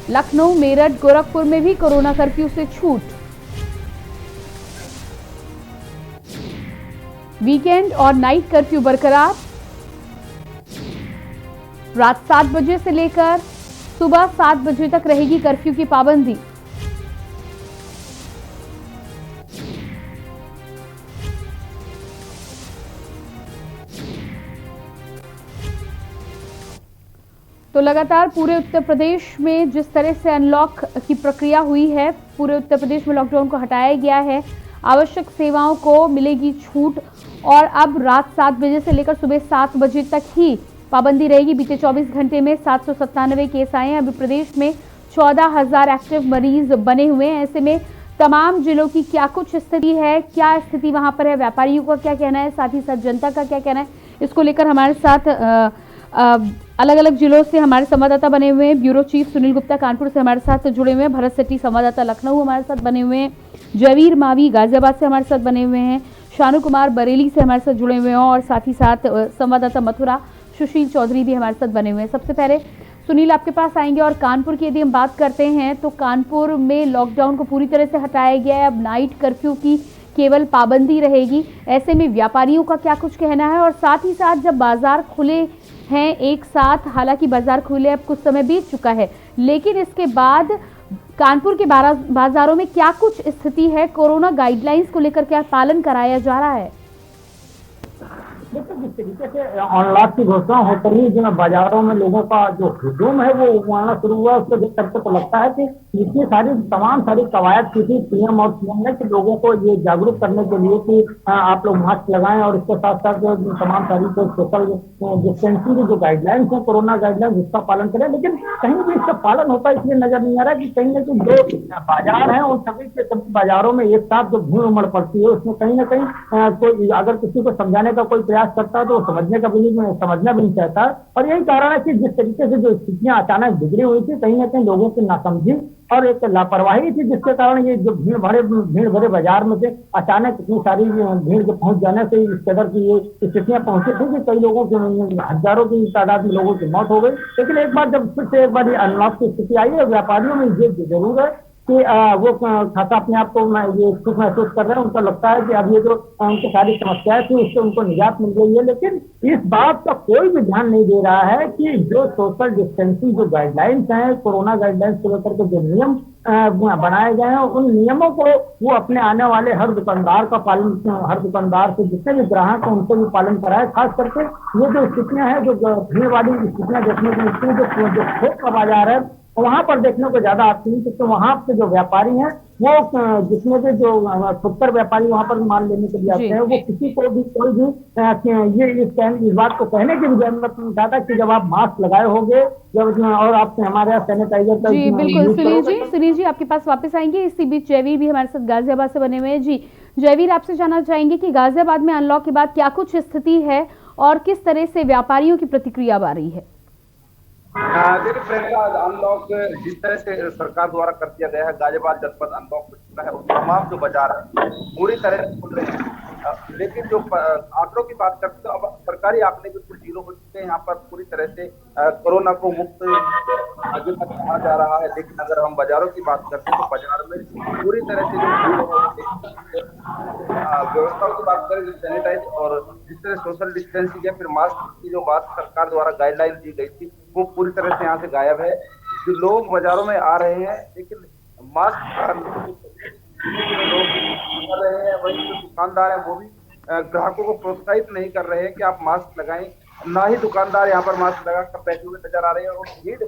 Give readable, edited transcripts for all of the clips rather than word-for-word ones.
लखनऊ, मेरठ, गोरखपुर में भी corona curfew से छूट। वीकेंड और नाइट कर्फ्यू बरकरार। रात 7 बजे से लेकर सुबह 7 बजे तक रहेगी कर्फ्यू की पाबंदी। तो लगातार पूरे उत्तर प्रदेश में जिस तरह से अनलॉक की प्रक्रिया हुई है, पूरे उत्तर प्रदेश में लॉकडाउन को हटाया गया है, आवश्यक सेवाओं को मिलेगी छूट और अब रात 7 बजे से लेकर सुबह 7 बजे तक ही पाबंदी रहेगी। बीते 24 घंटे में 797 केस आए हैं। अभी प्रदेश में 14,000 एक्टिव मरीज बने हुए हैं। ऐसे में तमाम जिलों की क्या कुछ स्थिति है, क्या स्थिति वहां पर है, व्यापारियों का क्या कहना है, साथ ही साथ जनता का क्या कहना है, इसको लेकर हमारे साथ अलग अलग जिलों से हमारे संवाददाता बने हुए हैं। ब्यूरो चीफ सुनील गुप्ता कानपुर से हमारे साथ जुड़े हुए हैं। भरत सेठी संवाददाता लखनऊ हमारे साथ बने हुए हैं। जयवीर मावी गाजियाबाद से हमारे साथ बने हुए हैं। शानू कुमार बरेली से हमारे साथ जुड़े हुए हैं और साथ ही साथ संवाददाता मथुरा सुशील चौधरी भी हमारे साथ बने हुए हैं। सबसे पहले सुनील, आपके पास आएंगे और कानपुर की यदि हम बात करते हैं तो कानपुर में लॉकडाउन को पूरी तरह से हटाया गया है। अब नाइट कर्फ्यू की केवल पाबंदी रहेगी। ऐसे में व्यापारियों का क्या कुछ कहना है और साथ ही साथ जब बाजार खुले हैं एक साथ, हालांकि बाजार खुले अब कुछ समय बीत चुका है, लेकिन इसके बाद कानपुर के बाजारों में क्या कुछ स्थिति है, कोरोना गाइडलाइंस को लेकर क्या पालन कराया जा रहा है? देखिए, जिस तरीके से अनलॉक की घोषणा होते ही जो बाजारों में लोगों का जो हुजूम है वो उमड़ना शुरू हुआ, उसको देख करके तो लगता है कि इतनी तमाम सारी कवायद की थी पीएम और सीएम ने कि लोगों को ये जागरूक करने के लिए कि आप लोग मास्क लगाएं और इसके साथ साथ तमाम सारी जो सोशल डिस्टेंसिंग की जो गाइडलाइंस है, कोरोना गाइडलाइंस, उसका पालन करें। लेकिन कहीं भी इसका पालन होता इसलिए नजर नहीं आ रहा कि कहीं ना कहीं जो बाजार है उन सभी बाजारों में एक साथ जो भीड़ उमड़ पड़ती है उसमें कहीं ना कहीं कोई अगर किसी को समझाने का कोई प्रयास करता है तो समझना भी नहीं चाहता। और यही कारण है कि जिस तरीके से जो स्थितियां अचानक बिगड़ी हुई थी, कहीं ना कहीं लोगों की नासमझी और एक लापरवाही थी, जिसके कारण ये जो भीड़ भरे बाजार में से अचानक इतनी सारी भीड़ के पहुंच जाने से इस कदर की ये स्थितियां पहुंची थी कि कई लोगों की, हजारों की तादाद में लोगों की मौत हो गई। लेकिन एक बार जब फिर से एक बार ये अनलॉक की स्थिति आई है, व्यापारियों में ये जरूर है कि वो खासा अपने आप को ये सुख महसूस कर रहे हैं। उनको लगता है कि अब ये जो उनकी सारी समस्याएं थी उससे उनको निजात मिल गई है। लेकिन इस बात का कोई भी ध्यान नहीं दे रहा है कि जो सोशल डिस्टेंसिंग जो गाइडलाइंस हैं, कोरोना गाइडलाइंस को लेकर के जो नियम बनाए गए हैं, उन नियमों को वो अपने आने वाले हर दुकानदार से जितने भी ग्राहक हैं उनसे भी पालन कराए। खास करके ये जो स्थितियां हैं, जो भीड़ वाली स्थितियां देखने को मिलती है, जो थोक का बाजार है वहां पर देखने को ज्यादा आती है, क्योंकि वहां पे जो व्यापारी हैं वो जितने भी जो फुटकर व्यापारी वहां पर माल लेने के लिए आते हैं, वो किसी को भी कोई भी ये इस बात को कहने की भी जरूरत नहीं चाहता कि जब आप मास्क लगाए होंगे जब और आप हमारे यहाँ सैनिटाइजर का जी बिल्कुल। सुनील जी आपके पास वापस आएंगे। इसी बीच जयवीर भी हमारे साथ गाजियाबाद से बने हुए हैं। जी जयवीर, आपसे जानना चाहेंगे कि गाजियाबाद में अनलॉक के बाद क्या कुछ स्थिति है और किस तरह से व्यापारियों की प्रतिक्रिया आ रही है? देखिए प्रियंका, अनलॉक जिस तरह से सरकार द्वारा कर दिया गया है, गाजियाबाद जनपद अनलॉक हो चुका है और तमाम जो बाजार है पूरी तरह से खुल रहे हैं। लेकिन जो आंकड़ों की बात करते हैं, अब सरकारी आंकड़े बिल्कुल जीरो हो चुके हैं। यहाँ पर पूरी तरह से कोरोना को मुक्त आगे तक कहा जा रहा है। लेकिन अगर हम बाजारों की बात करते हैं तो बाजार में पूरी तरह से जो व्यवस्थाओं की बात करें, जो सैनिटाइज और जिस तरह सोशल डिस्टेंसिंग है, फिर मास्क की जो बात सरकार द्वारा गाइडलाइन दी गई थी वो पूरी तरह से यहाँ से गायब है। जो लोग बाजारों में आ रहे हैं लेकिन मास्क लोग कर रहे हैं, वही जो दुकानदार है वो भी ग्राहकों को प्रोत्साहित नहीं कर रहे हैं कि आप मास्क लगाएं। ना ही दुकानदार यहाँ पर मास्क लगा कर बैठे हुए नजर आ रहे हैं। और भीड़,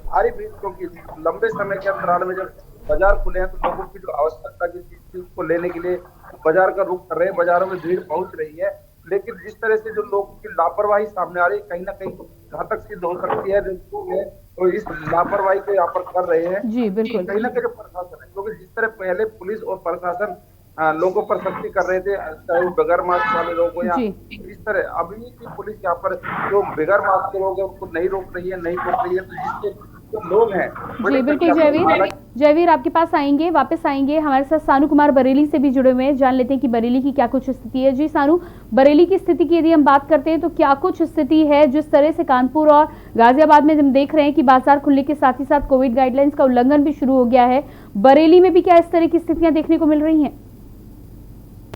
भारी भीड़, क्योंकि लंबे समय के अंतराल में जब बाजार खुले हैं तो लोगों की जो आवश्यकता की चीज थी उसको लेने के लिए बाजार का रुख कर रहे हैं, बाजारों में भीड़ पहुंच रही है। लेकिन जिस तरह से जो लोगों की लापरवाही सामने आ रही है, कहीं ना कहीं घातक सिद्ध हो सकती है। तो इस लापरवाही को यहाँ पर कर रहे हैं। जी बिल्कुल। कहीं ना कहीं प्रशासन है, क्योंकि जिस तरह पहले पुलिस और प्रशासन लोगों पर सख्ती कर रहे थे, चाहे वो बगैर मास्क वाले लोग हो या इस तरह, अभी की पुलिस यहाँ पर जो बगैर मास्क के लोग हैं उनको नहीं रोक रही है, नहीं रोक रही है। तो जिससे जो लोग हैं जी बिल्कुल जयवीर आपके पास आएंगे, वापस आएंगे। हमारे साथ सानू कुमार बरेली से भी जुड़े हुए हैं, जान लेते हैं कि बरेली की क्या कुछ स्थिति है। जी सानू, बरेली की स्थिति की यदि हम बात करते हैं तो क्या कुछ स्थिति है? जिस तरह से कानपुर और गाजियाबाद में हम देख रहे हैं कि बाजार खुलने के साथ ही साथ कोविड गाइडलाइंस का उल्लंघन भी शुरू हो गया है, बरेली में भी क्या इस तरह की स्थितियां देखने को मिल रही हैं?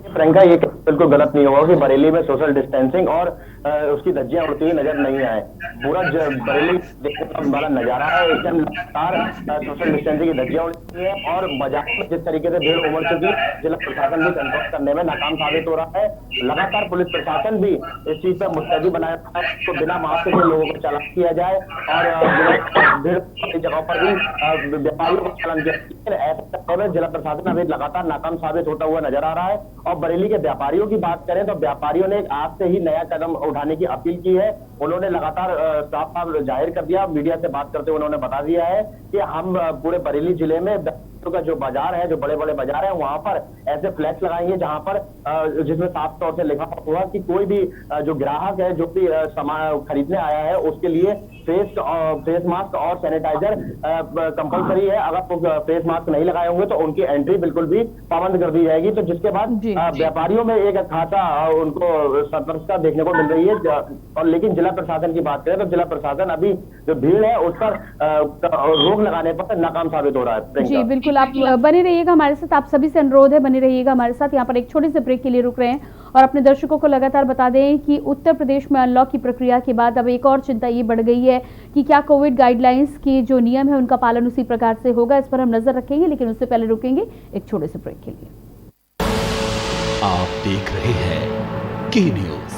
प्रियंका, ये बिल्कुल गलत नहीं होगा कि बरेली में सोशल डिस्टेंसिंग और उसकी धज्जियां उड़ती हुई नजर नहीं आए। पूरा बरेली देखने वाला नजारा है, एकदम लगातार सोशल डिस्टेंसिंग की धज्जियां उड़ती है और बाजार में जिस तरीके से भीड़ उमड़ चुकी है, जिला प्रशासन भी कंट्रोल करने में नाकाम साबित हो रहा है। लगातार पुलिस प्रशासन भी इस चीज पर मुस्तैदी बनाया है तो बिना मास्क के लोगों को चालान किया जाए और भीड़ की जगहों पर भी व्यापारियों को चालान किया। लेकिन ऐसे समय में जिला प्रशासन अभी लगातार नाकाम साबित होता हुआ नजर आ रहा है। और बरेली के व्यापारियों की बात करें तो व्यापारियों ने आज से ही नया कदम उठाने की अपील की है। उन्होंने लगातार साफ साफ जाहिर कर दिया, मीडिया से बात करते हुए उन्होंने बता दिया है कि हम पूरे बरेली जिले में का जो बाजार है, जो बड़े बड़े बाजार है, वहां पर ऐसे फ्लैक्स लगाएंगे जहां पर जिसमें साफ तौर से लिखा हुआ कि कोई भी जो ग्राहक है जो भी सामान खरीदने आया है उसके लिए फेस मास्क और सैनिटाइजर कंपलसरी है। अगर वो फेस मास्क नहीं लगाए होंगे तो उनकी एंट्री बिल्कुल भी पाबंद कर दी जाएगी। तो जिसके बाद व्यापारियों में एक खासा उनको सतर्कता देखने को मिल रही है। और लेकिन जिला प्रशासन की बात करें तो जिला प्रशासन अभी जो भीड़ है उस पर रोक लगाने पर नाकाम साबित हो रहा है। जी बिल्कुल, आप बने रहिएगा हमारे साथ, आप सभी से अनुरोध है बने रहिएगा हमारे साथ। यहाँ पर एक छोटे से ब्रेक के लिए रुक रहे हैं और अपने दर्शकों को लगातार बता दें कि उत्तर प्रदेश में अनलॉक की प्रक्रिया के बाद अब एक और चिंता ये बढ़ गई है कि क्या कोविड गाइडलाइंस के जो नियम है उनका पालन उसी प्रकार से होगा। इस पर हम नजर रखेंगे, लेकिन उससे पहले रुकेंगे एक छोटे से ब्रेक के लिए। आप देख रहे हैं के न्यूज,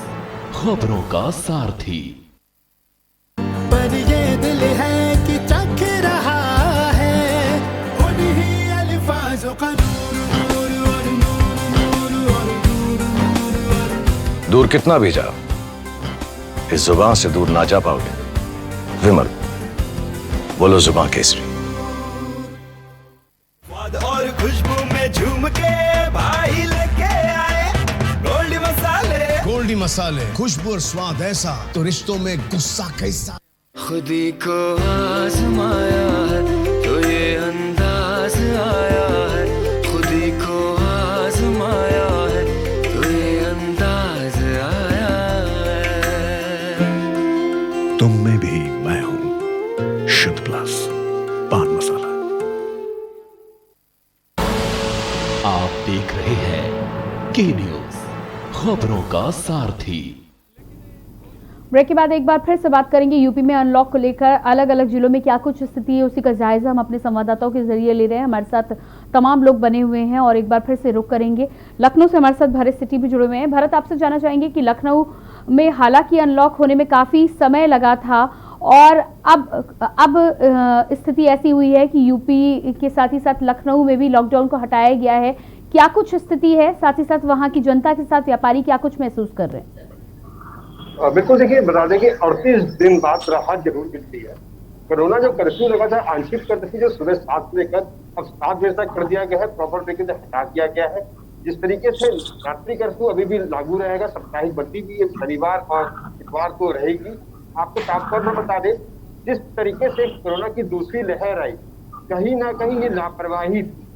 खबरों का सारथी। पर ये दिल है कि चख रहा है उन्हीं अल्फाजों का दूर कितना भी जाओ, इस जुबान से दूर ना जा पाओगे। विमल, बोलो जुबान केसरी। और खुशबू में झूम के भाई लेके आए गोल्डी मसाले, खुशबू और स्वाद ऐसा तो रिश्तों में गुस्सा कैसा। खुदी को आजमाया है तो ये अंदाज आया है, खुदी को आजमाया है तो ये अंदाज आया है। तुम में भी मैं हूं, शुद्ध प्लस पान मसाला। आप देख रहे हैं के न्यूज, खबरों का सारथी। ब्रेक के बाद एक बार फिर से बात करेंगे यूपी में अनलॉक को लेकर अलग अलग जिलों में क्या कुछ स्थिति है, उसी का जायजा हम अपने संवाददाताओं के जरिए ले रहे हैं। हमारे साथ तमाम लोग बने हुए हैं और एक बार फिर से रुक करेंगे। लखनऊ से हमारे साथ भरत सिटी भी जुड़े हुए हैं। भरत, आपसे जानना चाहेंगे कि लखनऊ में हालांकि अनलॉक होने में काफी समय लगा था और अब स्थिति ऐसी हुई है कि यूपी के साथ ही साथ लखनऊ में भी लॉकडाउन को हटाया गया है। क्या कुछ स्थिति है, साथ ही साथ वहां की जनता के साथ व्यापारी क्या कुछ महसूस कर रहे हैं? बिल्कुल, देखिए बता दें कि 38 दिन बाद राहत जरूर मिलती है। कोरोना जो कर्फ्यू लगा था आंशिक कर्फ्यू जो सुबह 7 से लेकर अब 7 बजे तक कर दिया गया है, प्रॉपर तरीके से हटा दिया गया है। जिस तरीके से रात्रि कर्फ्यू अभी भी लागू रहेगा, साप्ताहिक बंदी भी शनिवार और इतवार को रहेगी। आपको साफ तौर पर बता दें, जिस तरीके से कोरोना की दूसरी लहर आई, कहीं ना कहीं ये लापरवाही थी।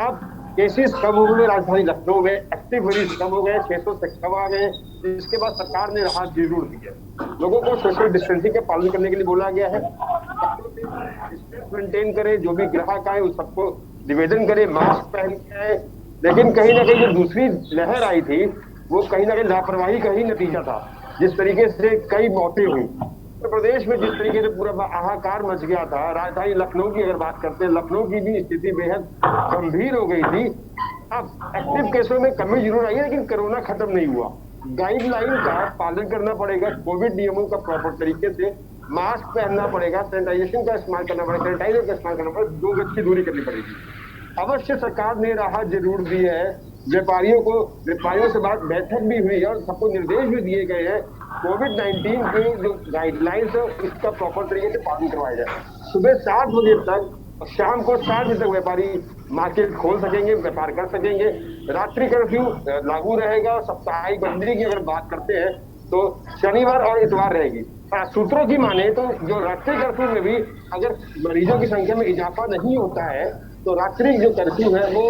अब केसेस कम हो गए राजधानी लखनऊ में, एक्टिव मरीज कम हो गए, 600 से कम आ गए, जिसके बाद सरकार ने राहत जरूर दी है। लोगों को सोशल डिस्टेंसिंग का पालन करने के लिए बोला गया है, डिस्टेंस मेंटेन करें, जो भी ग्राहक आए उस सबको निवेदन करें, मास्क पहन के आए। लेकिन कहीं ना कहीं जो दूसरी लहर आई थी वो कहीं ना कहीं लापरवाही का ही नतीजा था, जिस तरीके से कई मौतें हुई। उत्तर प्रदेश में जिस तरीके से पूरा हाहाकार मच गया था, राजधानी लखनऊ की अगर बात करते हैं, लखनऊ की भी स्थिति बेहद गंभीर हो गई थी। अब एक्टिव केसों में कमी जरूर आई है, लेकिन कोरोना खत्म नहीं हुआ। गाइडलाइन का पालन करना पड़ेगा, कोविड नियमों का प्रॉपर तरीके से मास्क पहनना पड़ेगा, सैनिटाइजेशन का इस्तेमाल करना पड़ेगा, सैनिटाइजर का इस्तेमाल करना पड़ेगा, 2 गज की दूरी करनी पड़ेगी। अवश्य सरकार ने राहत जरूर दी है। व्यापारियों से बात बैठक भी हुई है और सबको निर्देश भी दिए गए हैं, कोविड-19 की जो गाइडलाइंस है उसका प्रॉपर तरीके से पालन करवाया जाए। सुबह 7 बजे तक और शाम को 7 बजे तक व्यापारी मार्केट खोल सकेंगे, व्यापार कर सकेंगे। रात्रि कर्फ्यू लागू रहेगा। साप्ताहिक बंदी की अगर बात करते हैं तो शनिवार और इतवार रहेगी। सूत्रों की माने तो जो रात्रि कर्फ्यू में भी अगर मरीजों की संख्या में इजाफा नहीं होता है तो रात्रि जो कर्फ्यू है वो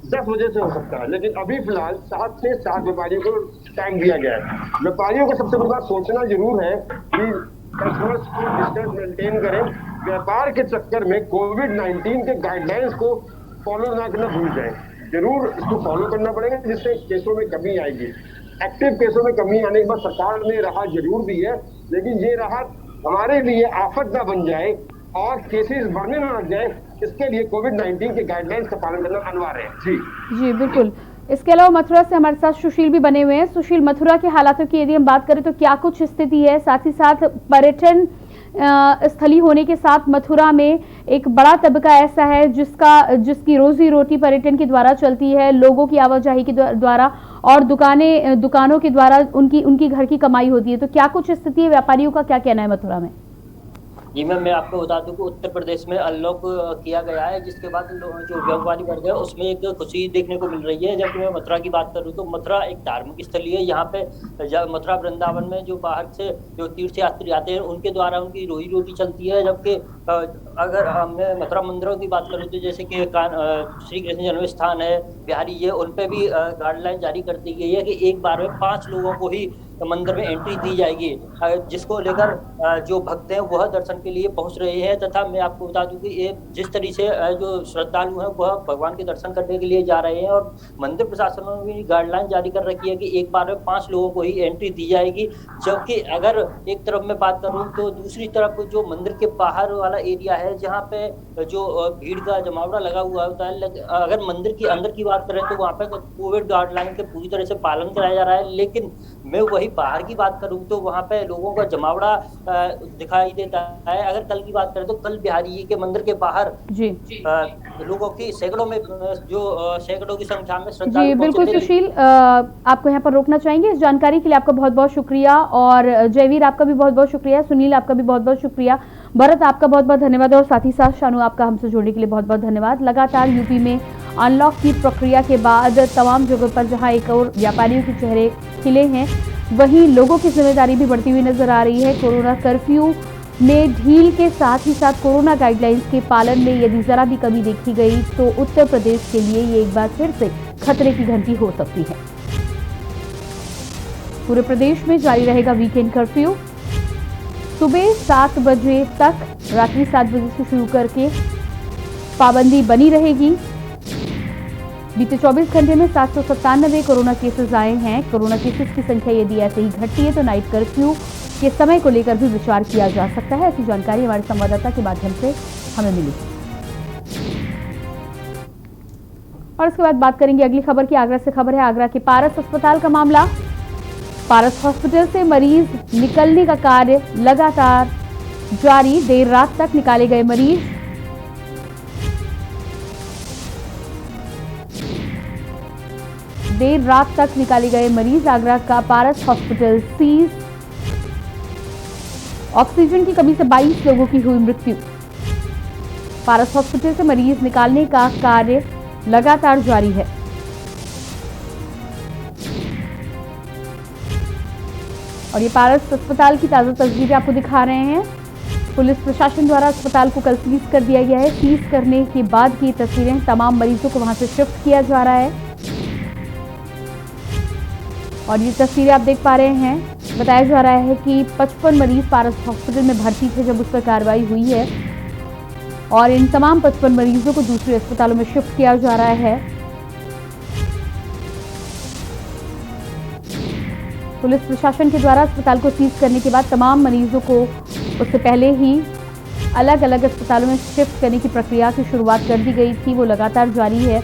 10 बजे से हो सकता है, लेकिन अभी फिलहाल 7 से 7 व्यापारियों को टाइम दिया गया है। व्यापारियों को सबसे बड़ी बात सोचना जरूर है कि कस्टमर्स को डिस्टेंस मेंटेन करें, व्यापार के चक्कर में कोविड-19 के गाइडलाइंस को फॉलो ना करना भूल जाए। जरूर इसको फॉलो करना पड़ेगा जिससे केसों में कमी आएगी। एक्टिव केसों में कमी आने के बाद सरकार ने राहत जरूर दी है, लेकिन ये राहत हमारे लिए आफत ना बन जाए और केसेस बढ़ने ना लग जाए, इसके लिए कोविड-19 के गाइडलाइंस का पालन करना अनिवार्य है। जी बिल्कुल। इसके अलावा मथुरा से हमारे साथ सुशील भी बने हुए हैं। सुशील, मथुरा के हालातों की यदि हम बात करें तो क्या कुछ स्थिति है, साथ ही साथ पर्यटन स्थली होने के साथ मथुरा में एक बड़ा तबका ऐसा है जिसकी रोजी रोटी पर्यटन के द्वारा चलती है, लोगों की आवाजाही के द्वारा और दुकानों के द्वारा उनकी घर की कमाई होती है, तो क्या कुछ स्थिति है, व्यापारियों का क्या कहना है मथुरा में? जी मैम, मैं आपको बता दूं कि उत्तर प्रदेश में अनलॉक किया गया है, जिसके बाद जो व्यापारी वर्ग है उसमें एक खुशी देखने को मिल रही है। जबकि मैं मथुरा की बात करूं तो मथुरा एक धार्मिक स्थली है। यहाँ पे मथुरा वृंदावन में जो बाहर से जो तीर्थयात्री आते हैं उनके द्वारा उनकी रोजी रोटी चलती है। जबकि अगर मैं मथुरा मंदिरों की बात करूँ तो जैसे कि श्री कृष्ण जन्म स्थान है, बिहारी है, उन पर भी गाइडलाइन जारी कर दी गई है कि एक बार में 5 लोगों को ही मंदिर में एंट्री दी जाएगी, जिसको लेकर जो भक्त हैं वह दर्शन के लिए पहुंच रहे हैं। तथा मैं आपको बता दूं कि ये जिस तरीके से जो श्रद्धालु हैं वह भगवान के दर्शन करने के लिए जा रहे हैं और मंदिर प्रशासन ने भी गाइडलाइन जारी कर रखी है कि एक बार में 5 लोगों को ही एंट्री दी जाएगी। जबकि अगर एक तरफ मैं बात करूं तो दूसरी तरफ जो मंदिर के बाहर वाला एरिया है जहाँ पे जो भीड़ का जमावड़ा लगा हुआ होता है, अगर मंदिर के अंदर की बात करें तो वहाँ पे कोविड गाइडलाइन के पूरी तरह से पालन कराया जा रहा है। लेकिन मैं वही बाहर की बात करूं तो वहां पे लोगों का जमावड़ा दिखाई देता है। अगर कल की बात करें तो कल बिहारी जी के मंदिर के बाहर लोगों की सैकड़ों की संख्या में श्रद्धालु। जी बिल्कुल सुशील, आपको यहाँ पर रोकना चाहेंगे। इस जानकारी के लिए आपका बहुत बहुत शुक्रिया और जयवीर आपका भी बहुत बहुत शुक्रिया, सुनील आपका भी बहुत बहुत शुक्रिया, भरत आपका बहुत बहुत धन्यवाद और साथ ही साथ शानू आपका हमसे जुड़ने के लिए बहुत बहुत धन्यवाद। लगातार यूपी में अनलॉक की प्रक्रिया के बाद तमाम जगहों पर जहां एक और व्यापारियों के चेहरे खिले हैं, वहीं लोगों की जिम्मेदारी भी बढ़ती हुई नजर आ रही है। कोरोना कर्फ्यू में ढील के साथ ही साथ कोरोना गाइडलाइंस के पालन में यदि जरा भी कमी देखी गई तो उत्तर प्रदेश के लिए ये एक बार फिर से खतरे की घंटी हो सकती है। पूरे प्रदेश में जारी रहेगा वीकेंड कर्फ्यू। सुबह 7 बजे तक, रात्रि 7 बजे से शुरू करके पाबंदी बनी रहेगी। बीते 24 घंटे में 797 कोरोना केसेस आए हैं। कोरोना केसेस की संख्या यदि ऐसे ही घटती है तो नाइट कर्फ्यू के समय को लेकर भी विचार किया जा सकता है। ऐसी जानकारी हमारे संवाददाता के माध्यम से हमें मिली। और इसके बाद बात करेंगे अगली खबर की। आगरा से खबर है, आगरा के पारस अस्पताल का मामला। पारस हॉस्पिटल से मरीज निकलने का कार्य लगातार जारी। देर रात तक निकाले गए मरीज। देर रात तक निकाले गए मरीज। आगरा का पारस हॉस्पिटल सीज। ऑक्सीजन की कमी से 22 लोगों की हुई मृत्यु। पारस हॉस्पिटल से मरीज निकालने का कार्य लगातार जारी है। और ये पारस अस्पताल की ताजा तस्वीरें आपको दिखा रहे हैं। पुलिस प्रशासन द्वारा अस्पताल को कल सीज कर दिया गया है। सीज करने के बाद की तस्वीरें, तमाम मरीजों को वहां से शिफ्ट किया जा रहा है और ये तस्वीरें आप देख पा रहे हैं। बताया जा रहा है कि 55 मरीज पारस हॉस्पिटल में भर्ती थे जब उस पर कार्रवाई हुई है और इन तमाम 55 मरीजों को दूसरे अस्पतालों में शिफ्ट किया जा रहा है। पुलिस प्रशासन के द्वारा अस्पताल को सीज करने के बाद तमाम मरीजों को उससे पहले ही अलग अलग अस्पतालों में शिफ्ट करने की प्रक्रिया की शुरुआत कर दी गई थी, वो लगातार जारी है।